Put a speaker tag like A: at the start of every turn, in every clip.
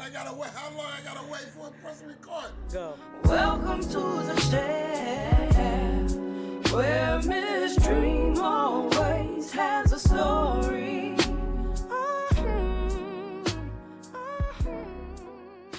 A: I gotta wait. How long I gotta wait for a press record?
B: Go.
C: Welcome to the share, where Miss Dream always has a story.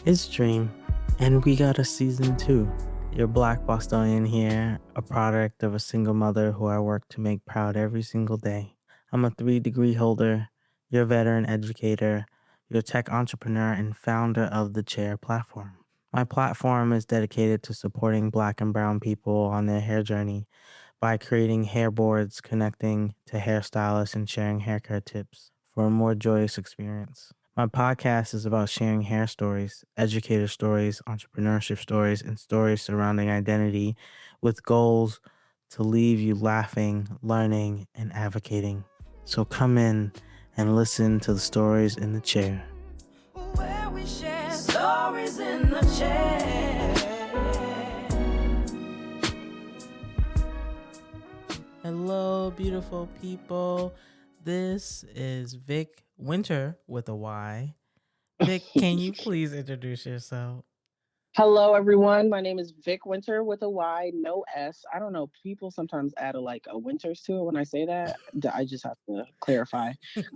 B: It's Dream, and we got a season 2. Your Black Bostonian here, a product of a single mother who I work to make proud every single day. I'm a 3-degree holder, your veteran educator, your tech entrepreneur, and founder of the Chair platform. My platform is dedicated to supporting Black and Brown people on their hair journey by creating hair boards, connecting to hairstylists, and sharing haircare tips for a more joyous experience. My podcast is about sharing hair stories, educator stories, entrepreneurship stories, and stories surrounding identity with goals to leave you laughing, learning, and advocating. So come in and listen to the stories in the chair.
C: Where we share stories in the chair.
B: Hello, beautiful people. This is Vic Winter with a Y. Vic, can you please introduce yourself?
D: Hello, everyone. My name is Vic Winter with a Y, no S. I don't know. People sometimes add a Winters to it when I say that. I just have to clarify.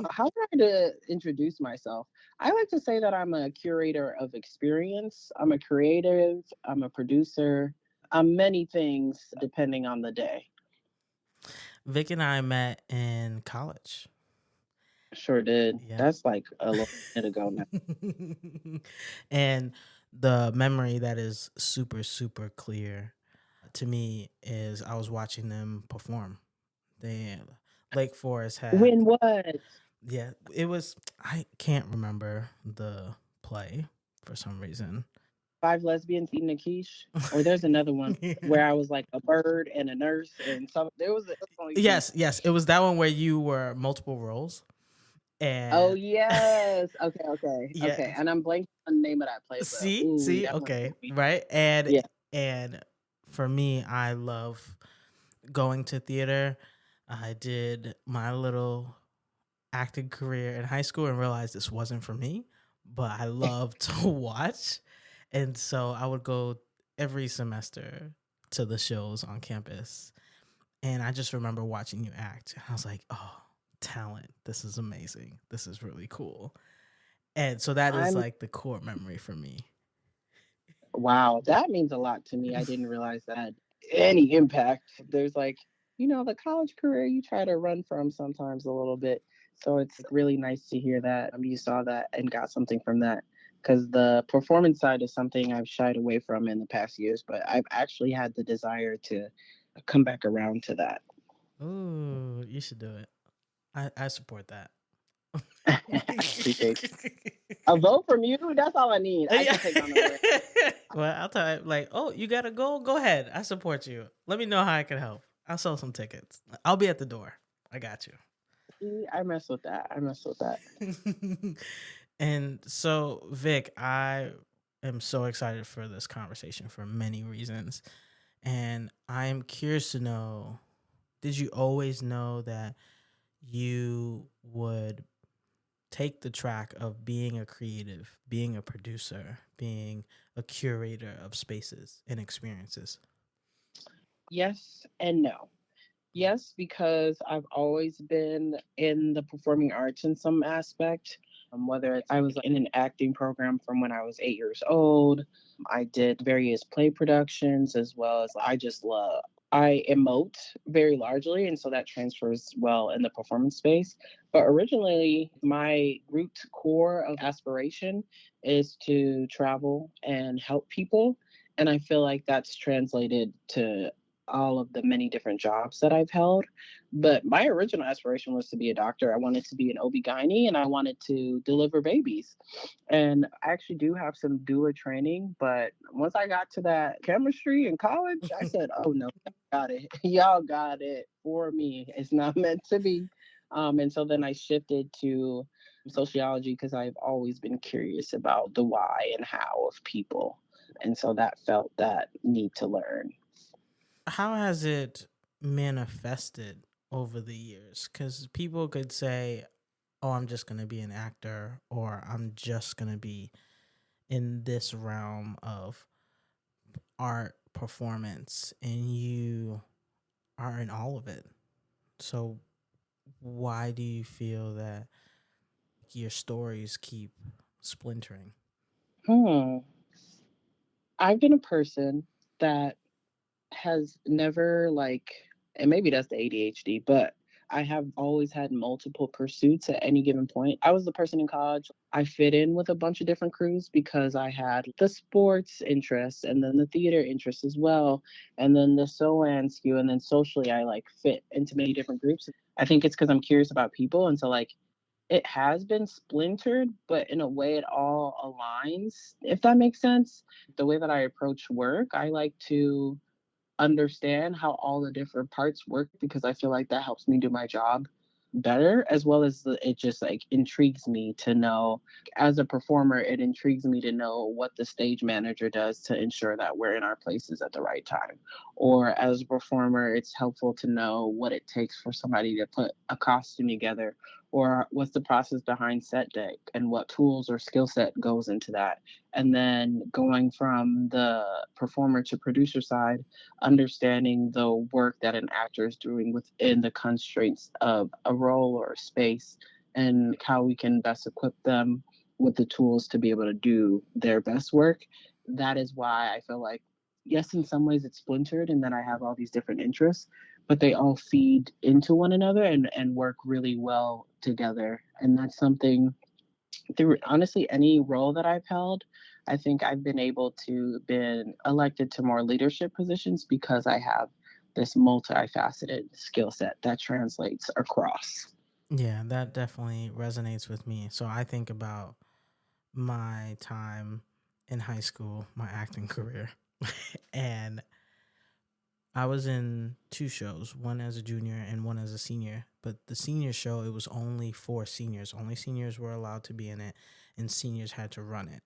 D: How do I to introduce myself? I like to say that I'm a curator of experience. I'm a creative. I'm a producer. I'm many things depending on the day.
B: Vic and I met in college.
D: Sure did.
B: Yeah.
D: That's like a little bit ago now.
B: And the memory that is super, super clear to me is I was watching them perform. Lake Forest had...
D: When what?
B: Yeah, it was... I can't remember the play for some reason.
D: 5 lesbians eating a quiche, or there's another one where I was like a bird and a nurse, and so there was.
B: Yes, it was that one where you were multiple roles. And
D: oh yes, okay,
B: Yeah.
D: okay, and I'm blanking on the name of that play. But,
B: See,
D: that
B: okay,
D: movie.
B: right, and
D: Yeah.
B: and for me, I love going to theater. I did my little acting career in high school and realized this wasn't for me, but I love to watch. And so I would go every semester to the shows on campus. And I just remember watching you act. I was like, oh, talent. This is amazing. This is really cool. And so that is like the core memory for me.
D: Wow, that means a lot to me. I didn't realize that had any impact. There's the college career you try to run from sometimes a little bit. So it's really nice to hear that you saw that and got something from that. Because the performance side is something I've shied away from in the past years, but I've actually had the desire to come back around to that.
B: Ooh, you should do it. I support that.
D: Appreciate it. A vote from you? That's all I need. I can take on the win.
B: Well, I'll tell you, oh, you gotta go? Go ahead. I support you. Let me know how I can help. I'll sell some tickets. I'll be at the door. I got you.
D: I mess with that.
B: And so, Vic, I am so excited for this conversation for many reasons. And I am curious to know, did you always know that you would take the track of being a creative, being a producer, being a curator of spaces and experiences?
D: Yes and no. Yes, because I've always been in the performing arts in some aspect. Whether I was in an acting program from when I was 8 years old, I did various play productions as well as I emote very largely, and so that transfers well in the performance space. But originally, my root core of aspiration is to travel and help people. And I feel like that's translated to all of the many different jobs that I've held. But my original aspiration was to be a doctor. I wanted to be an OB-GYN and I wanted to deliver babies. And I actually do have some doula training, but once I got to that chemistry in college, I said, oh no, got it. Y'all got it for me. It's not meant to be. And so then I shifted to sociology because I've always been curious about the why and how of people. And so that felt that need to learn.
B: How has it manifested over the years? Because people could say, oh, I'm just going to be an actor, or I'm just going to be in this realm of art performance, and you are in all of it. So why do you feel that your stories keep splintering?
D: I've been a person that has never and maybe that's the ADHD, but I have always had multiple pursuits at any given point. I was the person in college. I fit in with a bunch of different crews because I had the sports interests and then the theater interests as well, and then the SOAN skew, and then socially I fit into many different groups. I think it's because I'm curious about people, and so it has been splintered, but in a way it all aligns, if that makes sense. The way that I approach work, I like to understand how all the different parts work because I feel like that helps me do my job better, as well as it just intrigues me to know. As a performer, it intrigues me to know what the stage manager does to ensure that we're in our places at the right time. Or as a performer, it's helpful to know what it takes for somebody to put a costume together, or what's the process behind set deck and what tools or skill set goes into that. And then going from the performer to producer side, understanding the work that an actor is doing within the constraints of a role or a space, and how we can best equip them with the tools to be able to do their best work. That is why I feel like, yes, in some ways it's splintered and that I have all these different interests, but they all feed into one another and work really well together. And that's something through honestly any role that I've held. I think I've been able to been elected to more leadership positions because I have this multifaceted skill set that translates across.
B: Yeah, that definitely resonates with me. So I think about my time in high school, my acting career, and I was in two shows, one as a junior and one as a senior. But the senior show, it was only for seniors. Only seniors were allowed to be in it, and seniors had to run it.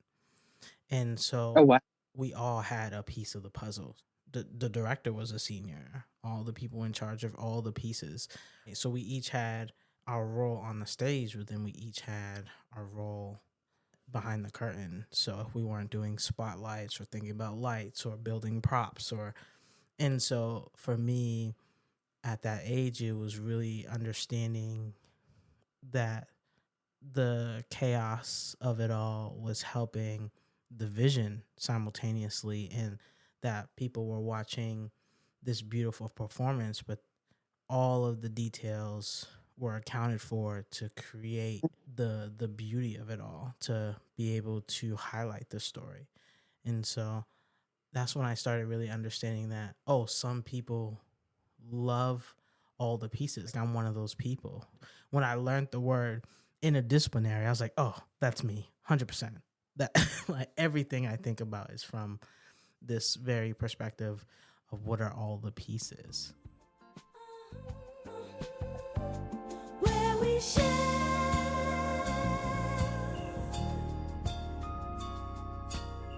B: And so
D: Oh, wow.
B: we all had a piece of the puzzle. The director was a senior, all the people in charge of all the pieces. So we each had our role on the stage, but then we each had our role behind the curtain. So if we weren't doing spotlights or thinking about lights or building props and so for me at that age, it was really understanding that the chaos of it all was helping the vision simultaneously, and that people were watching this beautiful performance, but all of the details were accounted for to create the beauty of it all, to be able to highlight the story. And so that's when I started really understanding that, oh, some people love all the pieces. I'm one of those people. When I learned the word interdisciplinary, I was like, oh, that's me, 100%. That like everything I think about is from this very perspective of what are all the pieces.
C: Where we share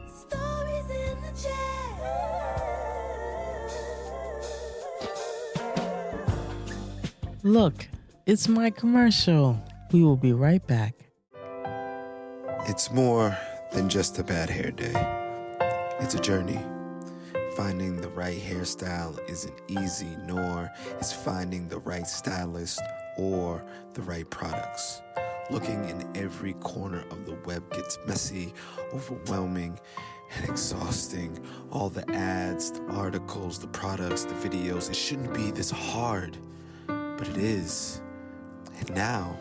C: stories in the chair.
B: Look, it's my commercial. We will be right back.
E: It's more than just a bad hair day. It's a journey. Finding the right hairstyle isn't easy, nor is finding the right stylist or the right products. Looking in every corner of the web gets messy, overwhelming, and exhausting. All the ads, the articles, the products, the videos, it shouldn't be this hard, but it is. And now,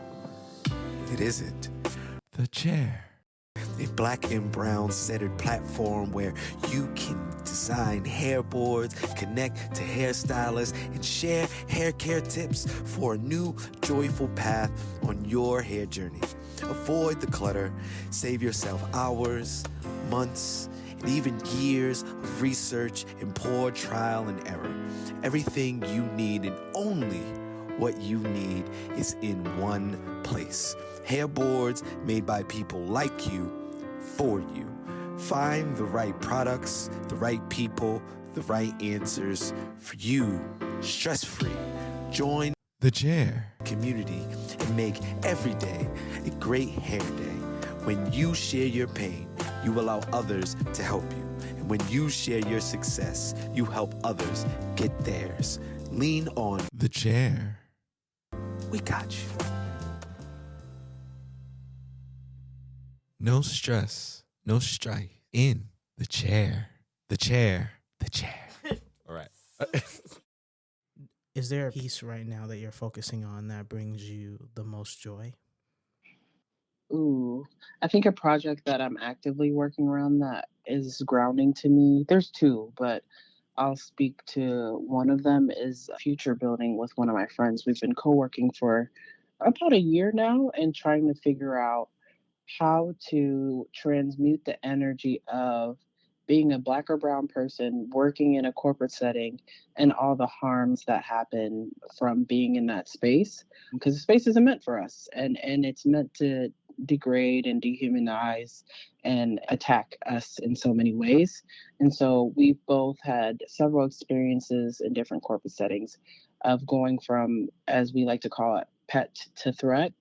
E: it isn't. The Chair. A black and brown centered platform where you can design hair boards, connect to hairstylists, and share hair care tips for a new, joyful path on your hair journey. Avoid the clutter, save yourself hours, months, and even years of research and poor trial and error. Everything you need and only what you need is in one place. Hair boards made by people like you, for you. Find the right products, the right people, the right answers for you, stress-free. Join the Chair community and make every day a great hair day. When you share your pain, you allow others to help you. And when you share your success, you help others get theirs. Lean on the chair. We got you. No stress, no strife. In the chair. The chair. The chair. All right.
B: Is there a piece right now that you're focusing on that brings you the most joy?
D: Ooh, I think a project that I'm actively working around that is grounding to me. There's two, but I'll speak to one of them is future building with one of my friends. We've been co-working for about a year now and trying to figure out how to transmute the energy of being a black or brown person working in a corporate setting and all the harms that happen from being in that space, because the space isn't meant for us, and it's meant to degrade and dehumanize and attack us in so many ways. And so we've both had several experiences in different corporate settings of going from, as we like to call it, pet to threat.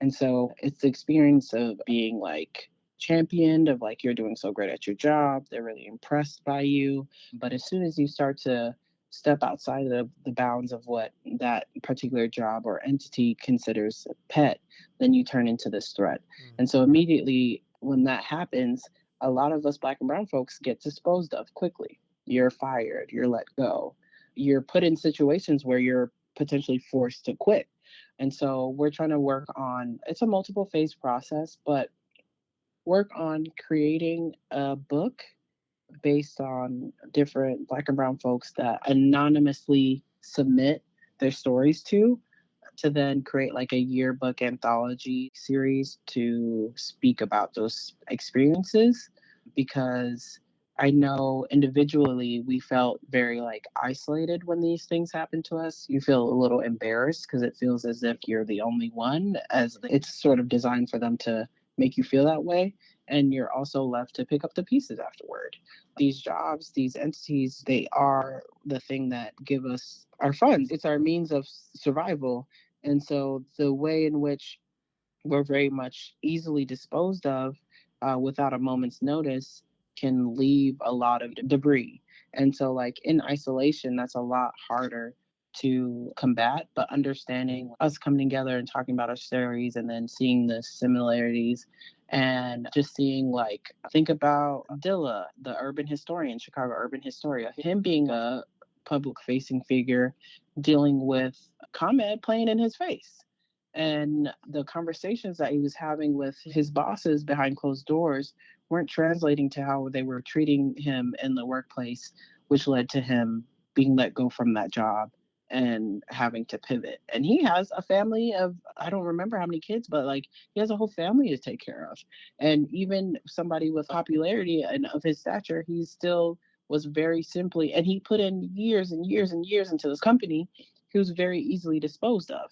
D: And so it's the experience of being like championed, of like you're doing so great at your job, they're really impressed by you. But as soon as you start to step outside of the bounds of what that particular job or entity considers a pet, then you turn into this threat. And so immediately when that happens, a lot of us black and brown folks get disposed of quickly. You're fired, you're let go, you're put in situations where you're potentially forced to quit. And so we're trying to work on, it's a multiple phase process, but work on creating a book based on different black and brown folks that anonymously submit their stories to then create like a yearbook anthology series to speak about those experiences. Because I know individually we felt very like isolated when these things happen to us. You feel a little embarrassed because it feels as if you're the only one, as it's sort of designed for them to make you feel that way. And you're also left to pick up the pieces afterward. These jobs, these entities, they are the thing that give us our funds. It's our means of survival. And so the way in which we're very much easily disposed of without a moment's notice can leave a lot of debris. And so, like in isolation, that's a lot harder to combat. But understanding us coming together and talking about our stories and then seeing the similarities and just seeing, like, think about Dilla, the urban historian, Chicago urban historian, him being a public facing figure dealing with ComEd playing in his face, and the conversations that he was having with his bosses behind closed doors weren't translating to how they were treating him in the workplace, which led to him being let go from that job and having to pivot. And he has a family of, I don't remember how many kids, but like he has a whole family to take care of. And even somebody with popularity and of his stature, he still was very simply, and he put in years and years and years into this company. He was very easily disposed of.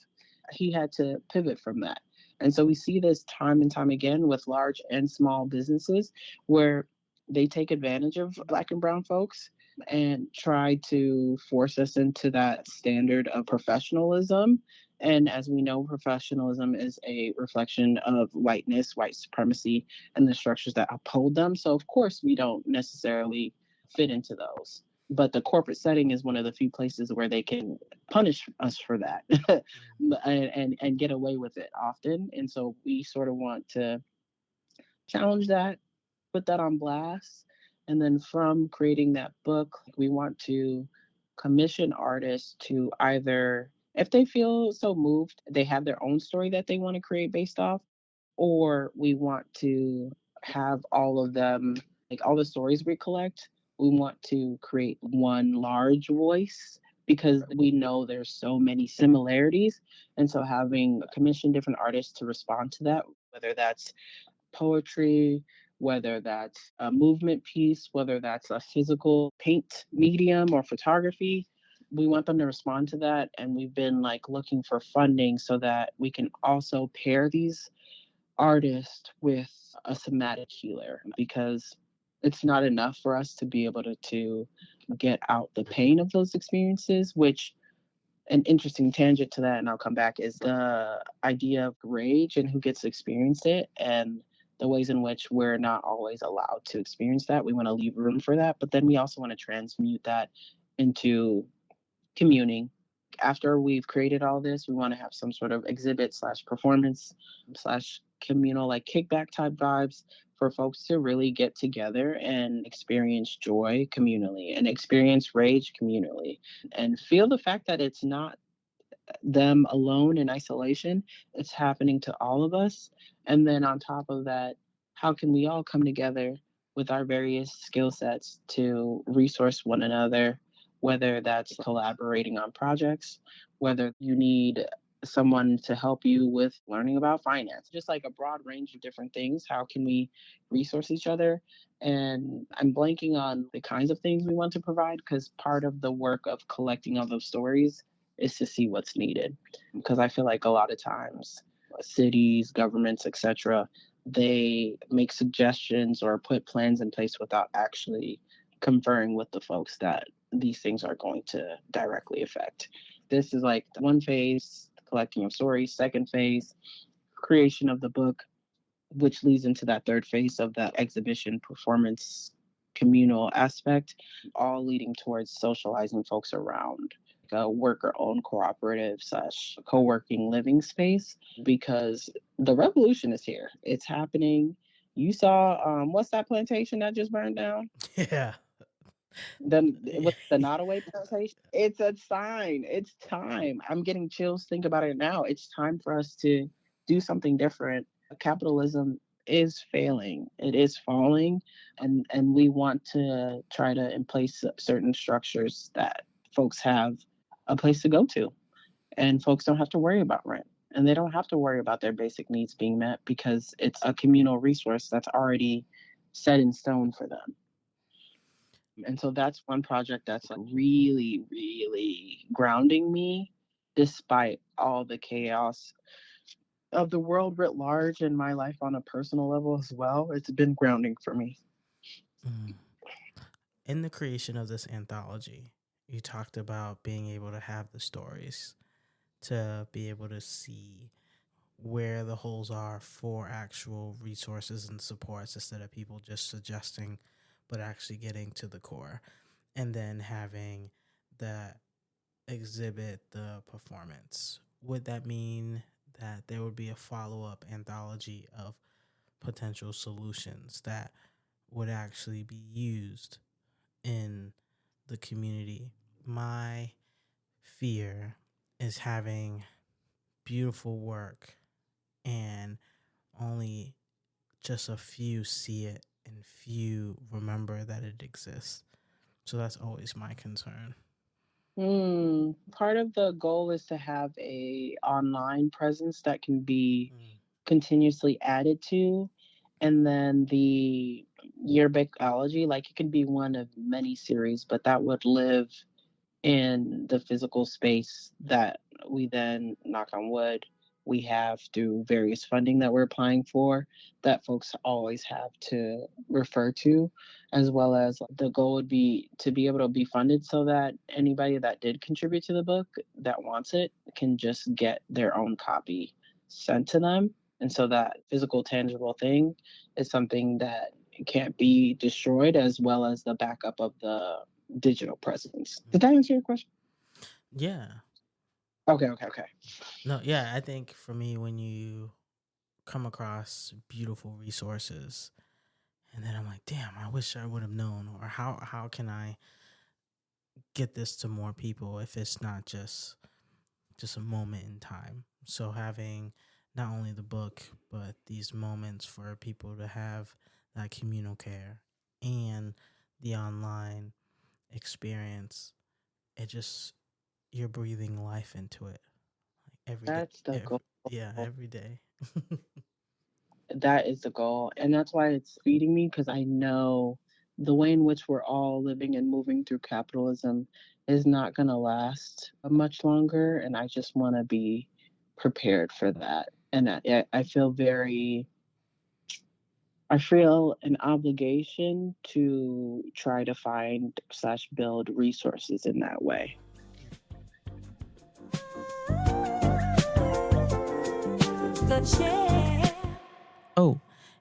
D: He had to pivot from that. And so we see this time and time again with large and small businesses where they take advantage of black and brown folks and try to force us into that standard of professionalism. And as we know, professionalism is a reflection of whiteness, white supremacy, and the structures that uphold them. So, of course, we don't necessarily fit into those. But the corporate setting is one of the few places where they can punish us for that and get away with it often. And so we sort of want to challenge that, put that on blast. And then from creating that book, we want to commission artists to either, if they feel so moved, they have their own story that they want to create based off, or we want to have all of them, like all the stories we collect, we want to create one large voice because we know there's so many similarities. And so having commissioned different artists to respond to that, whether that's poetry, whether that's a movement piece, whether that's a physical paint medium or photography, we want them to respond to that. And we've been like looking for funding so that we can also pair these artists with a somatic healer, because it's not enough for us to be able to get out the pain of those experiences, which an interesting tangent to that, and I'll come back, is the idea of rage and who gets to experience it. And the ways in which we're not always allowed to experience that. We want to leave room for that, but then we also want to transmute that into communing. After we've created all this, we want to have some sort of exhibit slash performance slash communal, like kickback type vibes for folks to really get together and experience joy communally and experience rage communally and feel the fact that it's not them alone in isolation. It's happening to all of us. And then on top of that, how can we all come together with our various skill sets to resource one another, whether that's collaborating on projects, whether you need someone to help you with learning about finance, just like a broad range of different things. How can we resource each other? And I'm blanking on the kinds of things we want to provide because part of the work of collecting all those stories is to see what's needed. Because I feel like a lot of times cities, governments, etc., they make suggestions or put plans in place without actually conferring with the folks that these things are going to directly affect. This is like one phase, collecting of stories, second phase, creation of the book, which leads into that third phase of that exhibition performance communal aspect, all leading towards socializing folks around a worker-owned cooperative slash co-working living space because the revolution is here. It's happening. You saw what's that plantation that just burned down?
B: Yeah.
D: With the Nottoway plantation. It's a sign. It's time. I'm getting chills. Think about it now. It's time for us to do something different. Capitalism is failing. It is falling, and we want to try to in place certain structures that folks have a place to go to, and folks don't have to worry about rent. And they don't have to worry about their basic needs being met because it's a communal resource that's already set in stone for them. And so that's one project that's like really, really grounding me despite all the chaos of the world writ large and my life on a personal level as well. It's been grounding for me.
B: In the creation of this anthology, you talked about being able to have the stories, to be able to see where the holes are for actual resources and supports instead of people just suggesting, but actually getting to the core. And then having the exhibit, the performance. Would that mean that there would be a follow-up anthology of potential solutions that would actually be used in the community? My fear is having beautiful work and only just a few see it and few remember that it exists. So that's always my concern.
D: Part of the goal is to have a online presence that can be continuously added to, and then the yearbookology, like it could be one of many series, but that would live in the physical space that we then, knock on wood, we have through various funding that we're applying for that folks always have to refer to, as well as the goal would be to be able to be funded so that anybody that did contribute to the book that wants it can just get their own copy sent to them. And so that physical, tangible thing is something that can't be destroyed, as well as the backup of the digital presence. Did that answer your question?
B: Yeah.
D: Okay.
B: No, yeah, I think for me, when you come across beautiful resources and then I'm like, damn, I wish I would have known, or how can I get this to more people if it's not just a moment in time. So having not only the book, but these moments for people to have that communal care and the online experience, it just, you're breathing life into it. Like every
D: That's
B: day.
D: the goal.
B: Yeah, every day.
D: That is the goal. And that's why it's feeding me, because I know the way in which we're all living and moving through capitalism is not going to last much longer. And I just want to be prepared for that. And I feel an obligation to try to find / build resources in that way.
B: Oh,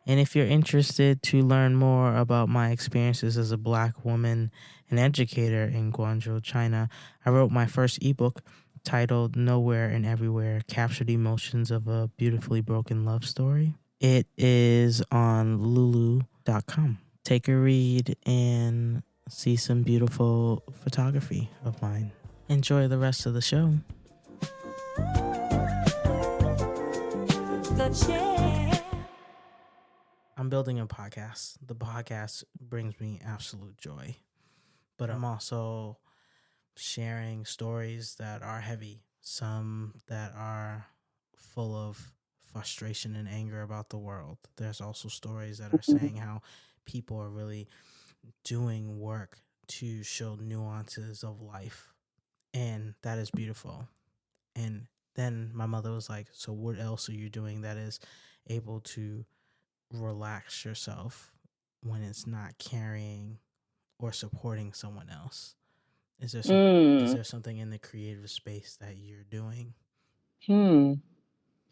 B: And if you're interested to learn more about my experiences as a Black woman and educator in Guangzhou, China, I wrote my first ebook titled Nowhere and Everywhere, Captured Emotions of a Beautifully Broken Love Story. It is on lulu.com. Take a read and see some beautiful photography of mine. Enjoy the rest of the show. I'm building a podcast. The podcast brings me absolute joy, but I'm also sharing stories that are heavy, some that are full of frustration and anger about the world. There's also stories that are saying how people are really doing work to show nuances of life, and that is beautiful. And then my mother was like, so what else are you doing that is able to relax yourself when it's not carrying or supporting someone else? Is there something in the creative space that you're doing?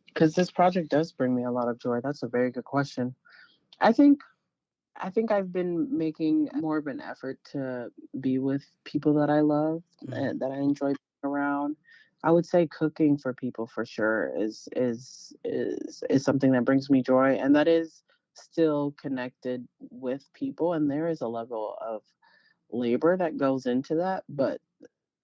D: Because this project does bring me a lot of joy. That's a very good question. I think I've been making more of an effort to be with people that I love and that I enjoy being around. I would say cooking for people for sure is something that brings me joy, and that is still connected with people. And there is a level of labor that goes into that, but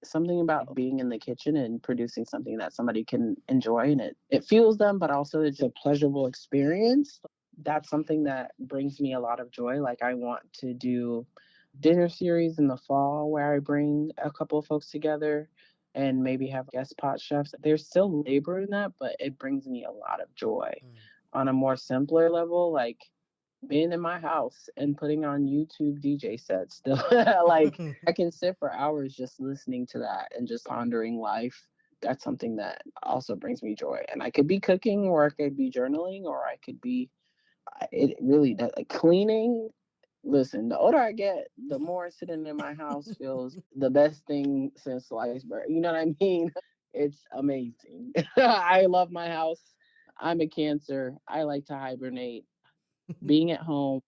D: something about being in the kitchen and producing something that somebody can enjoy, and it fuels them, but also it's a pleasurable experience. That's something that brings me a lot of joy. Like, I want to do dinner series in the fall where I bring a couple of folks together and maybe have guest pot chefs. There's still labor in that, but it brings me a lot of joy. On a more simpler level, like being in my house and putting on YouTube DJ sets still. Like, I can sit for hours just listening to that and just pondering life. That's something that also brings me joy. And I could be cooking, or I could be journaling, or I could be, it really does, like cleaning. Listen, the older I get, the more sitting in my house feels the best thing since sliced bread. You know what I mean? It's amazing. I love my house. I'm a Cancer. I like to hibernate. Being at home,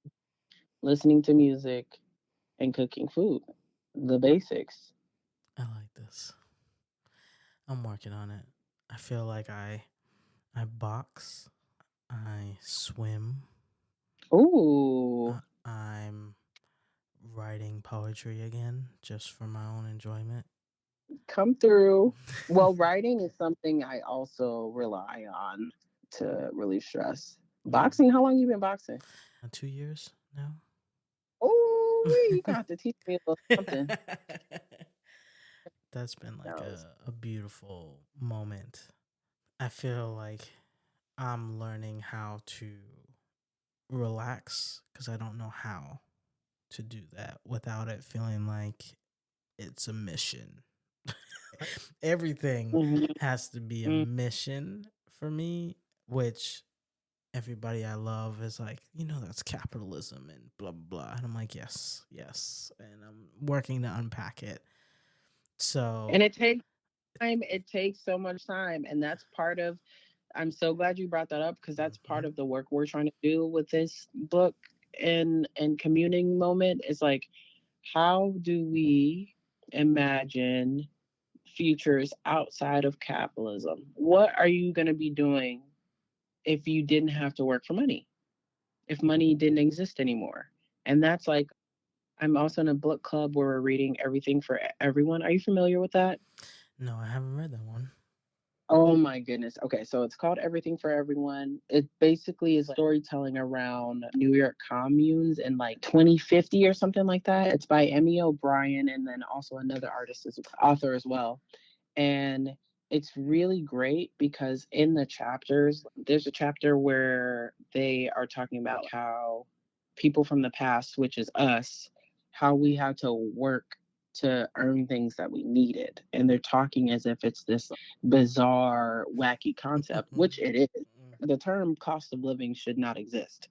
D: listening to music, and cooking food. The basics.
B: I like this. I'm working on it. I feel like I box, I swim.
D: Ooh.
B: I'm writing poetry again just for my own enjoyment.
D: Come through. Well, writing is something I also rely on to relieve stress. Boxing, how long you been boxing?
B: 2 years now.
D: Oh, you gonna have to teach me a little something.
B: That's been like a beautiful moment. I feel like I'm learning how to relax because I don't know how to do that without it feeling like it's a mission. Everything has to be a mission for me, which everybody I love is like, that's capitalism and blah, blah, blah. And I'm like, yes. And I'm working to unpack it. So.
D: And it takes time. It takes so much time. And that's part of, I'm so glad you brought that up, because that's part of the work we're trying to do with this book and communing moment is like, how do we imagine futures outside of capitalism? What are you going to be doing if you didn't have to work for money? If money didn't exist anymore? And that's like, I'm also in a book club where we're reading Everything for Everyone. Are you familiar with that?
B: No, I haven't read that one.
D: Oh my goodness. Okay, so it's called Everything for Everyone. It basically is storytelling around New York communes in like 2050 or something like that. It's by Emmy O'Brien, and then also another artist is author as well. And it's really great because in the chapters, there's a chapter where they are talking about how people from the past, which is us, how we had to work to earn things that we needed. And they're talking as if it's this bizarre, wacky concept, which it is. The term cost of living should not exist.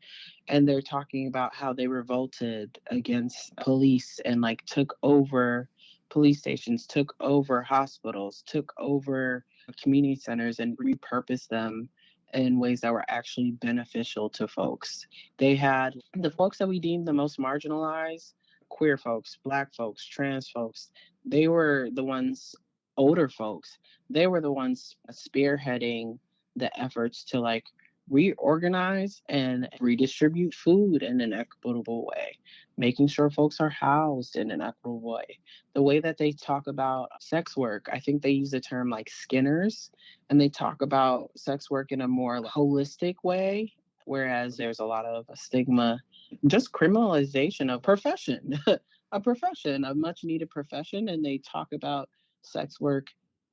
D: And they're talking about how they revolted against police and like took over police stations, took over hospitals, took over community centers and repurposed them in ways that were actually beneficial to folks. They had the folks that we deemed the most marginalized, queer folks, Black folks, trans folks, they were the ones, older folks, they were the ones spearheading the efforts to like reorganize and redistribute food in an equitable way, making sure folks are housed in an equitable way. The way that they talk about sex work, I think they use the term like skinners, and they talk about sex work in a more holistic way, whereas there's a lot of stigma, just criminalization of profession, a profession, a much needed profession, and they talk about sex work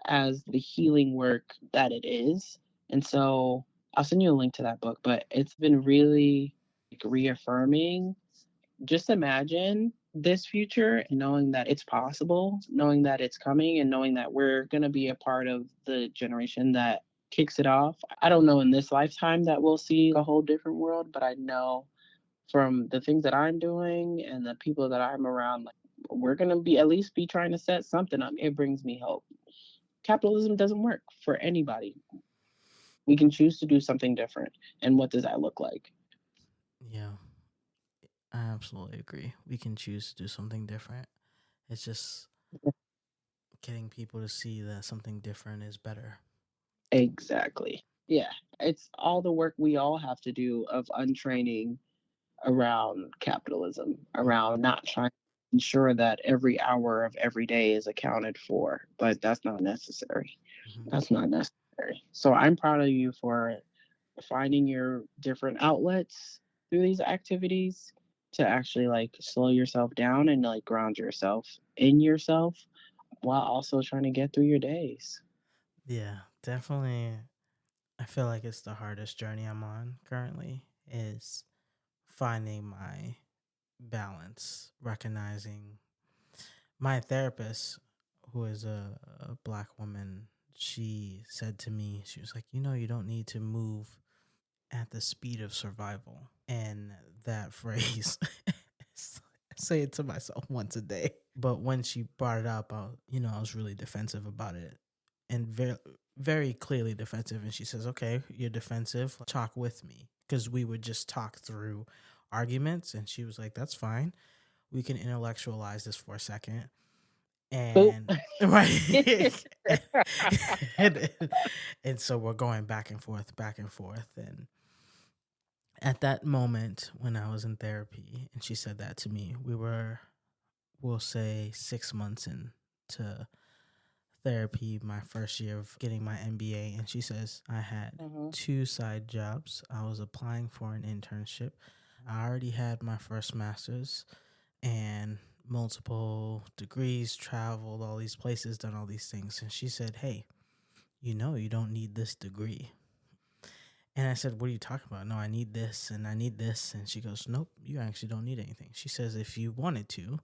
D: as the healing work that it is. And so I'll send you a link to that book, but it's been really like, reaffirming. Just imagine this future, knowing that it's possible, knowing that it's coming, and knowing that we're going to be a part of the generation that kicks it off. I don't know in this lifetime that we'll see a whole different world, but I know from the things that I'm doing and the people that I'm around, like we're going to be at least be trying to set something up. It brings me hope. Capitalism doesn't work for anybody. We can choose to do something different. And what does that look like?
B: Yeah, I absolutely agree. We can choose to do something different. It's just getting people to see that something different is better.
D: Exactly. Yeah. It's all the work we all have to do of untraining around capitalism, around not trying to ensure that every hour of every day is accounted for. But that's not necessary.
B: Mm-hmm.
D: That's not necessary. So I'm proud of you for finding your different outlets through these activities to actually like slow yourself down and like ground yourself in yourself while also trying to get through your days.
B: Yeah, definitely. I feel like it's the hardest journey I'm on currently is finding my balance, recognizing my therapist, who is a Black woman. She said to me, she was like, you don't need to move at the speed of survival. And that phrase, I say it to myself once a day. But when she brought it up, I was really defensive about it, and very, very clearly defensive. And she says, "Okay, you're defensive. Talk with me," because we would just talk through arguments. And she was like, "That's fine. We can intellectualize this for a second." And right, and, and so we're going back and forth, and at that moment when I was in therapy and she said that to me, we'll say 6 months into therapy, my first year of getting my MBA. And she says, I had 2 side jobs. I was applying for an internship. I already had my first master's and multiple degrees, traveled all these places, done all these things. And she said, hey, you don't need this degree. And I said, what are you talking about? No, I need this and I need this. And she goes, nope, you actually don't need anything. She says, if you wanted to,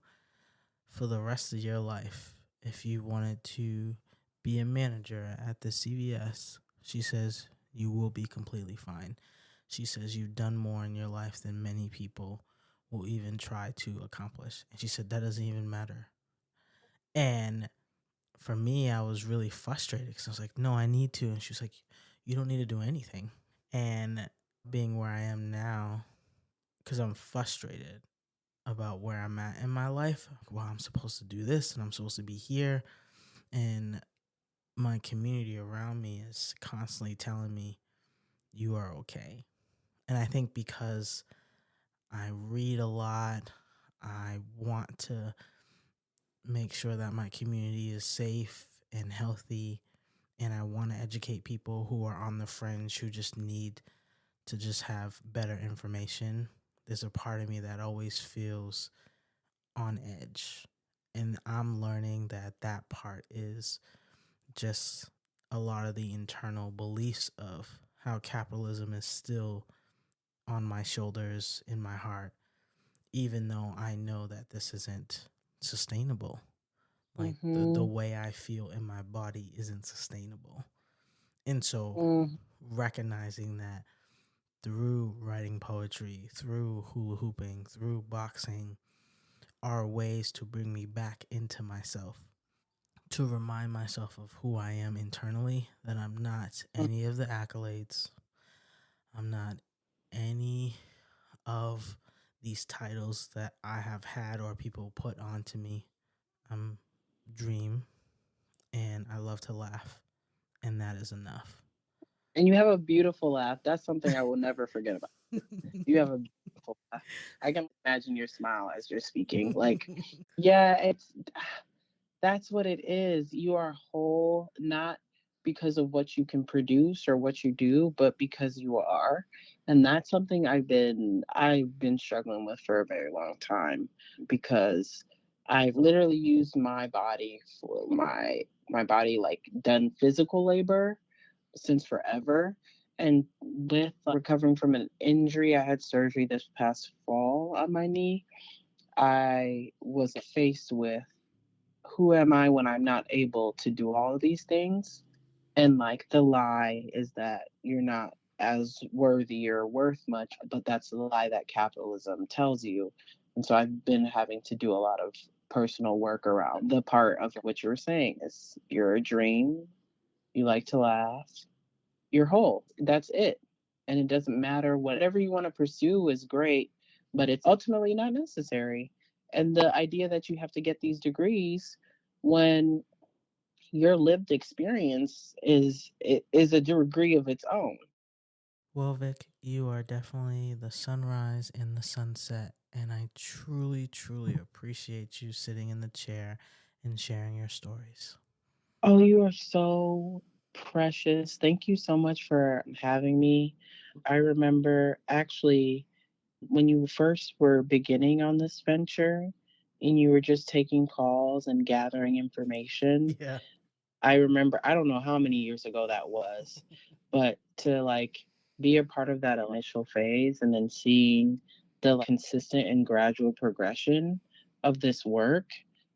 B: for the rest of your life, if you wanted to be a manager at the CVS, she says, you will be completely fine. She says, you've done more in your life than many people will even try to accomplish. And she said, that doesn't even matter. And for me, I was really frustrated because I was like, no, I need to. And she was like, you don't need to do anything. And being where I am now, because I'm frustrated about where I'm at in my life. Well, I'm supposed to do this and I'm supposed to be here. And my community around me is constantly telling me, you are okay. And I think because I read a lot, I want to make sure that my community is safe and healthy. And I want to educate people who are on the fringe who just need to just have better information. There's a part of me that always feels on edge. And I'm learning that part is just a lot of the internal beliefs of how capitalism is still on my shoulders, in my heart, even though I know that this isn't sustainable. Like the way I feel in my body isn't sustainable. And so recognizing that through writing poetry, through hula hooping, through boxing, are ways to bring me back into myself, to remind myself of who I am internally, that I'm not any of the accolades, I'm not any of these titles that I have had or people put onto me. I'm Dream, and I love to laugh, and that is enough.
D: And you have a beautiful laugh. That's something I will never forget about. You have a beautiful laugh. I can imagine your smile as you're speaking. Like, yeah, that's what it is. You are whole, not because of what you can produce or what you do, but because you are. And that's something I've been struggling with for a very long time, because I've literally used my body for my body, like, done physical labor since forever. And with recovering from an injury, I had surgery this past fall on my knee. I was faced with, who am I when I'm not able to do all of these things? And like, the lie is that you're not as worthy or worth much, but that's the lie that capitalism tells you. And so I've been having to do a lot of personal work around the part of what you were saying is, you're a dream, you like to laugh, you're whole. That's it. And it doesn't matter, whatever you want to pursue is great, but it's ultimately not necessary. And the idea that you have to get these degrees when your lived experience is a degree of its own.
B: Well, Vic, you are definitely the sunrise and the sunset, and I truly, truly appreciate you sitting in the chair and sharing your stories.
D: Oh, you are so precious. Thank you so much for having me. I remember actually when you first were beginning on this venture and you were just taking calls and gathering information.
B: Yeah.
D: I remember, I don't know how many years ago that was, but to like be a part of that initial phase and then seeing the consistent and gradual progression of this work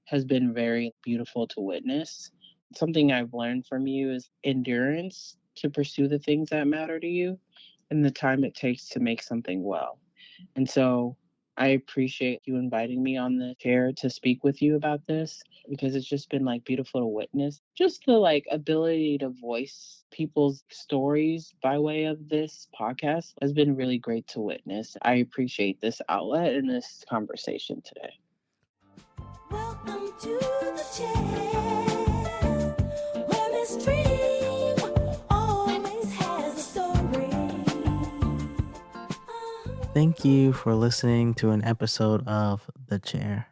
D: has been very beautiful to witness. Something I've learned from you is endurance to pursue the things that matter to you and the time it takes to make something well. And so I appreciate you inviting me on the chair to speak with you about this, because it's just been like beautiful to witness. Just the like ability to voice people's stories by way of this podcast has been really great to witness. I appreciate this outlet and this conversation today.
C: Welcome to the chair, where Miss Dream always has a story.
B: Thank you for listening to an episode of The Chair.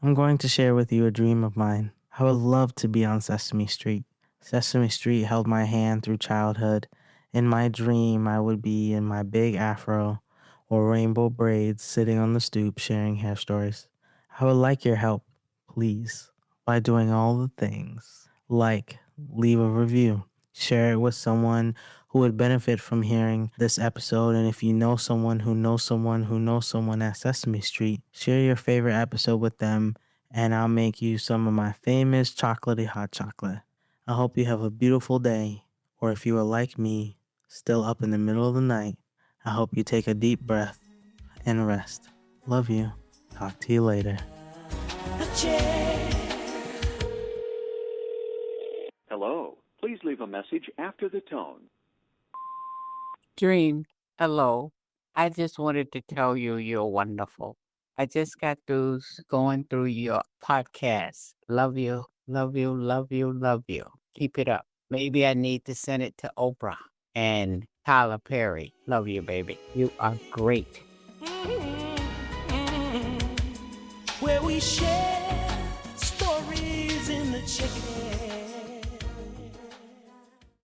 B: I'm going to share with you a dream of mine. I would love to be on Sesame Street. Sesame Street held my hand through childhood. In my dream, I would be in my big afro or rainbow braids sitting on the stoop sharing hair stories. I would like your help, please, by doing all the things like leave a review, share it with someone who would benefit from hearing this episode. And if you know someone who knows someone who knows someone at Sesame Street, share your favorite episode with them, and I'll make you some of my famous chocolatey hot chocolate. I hope you have a beautiful day, or if you are like me, still up in the middle of the night, I hope you take a deep breath and rest. Love you. Talk to you later.
C: The chair.
F: Hello. Please leave a message after the tone.
G: Dream, hello. I just wanted to tell you you're wonderful. I just got through going through your podcast. Love you, love you, love you, love you. Keep it up. Maybe I need to send it to Oprah and Tyler Perry. Love you, baby. You are great.
C: Where we share stories in the chair.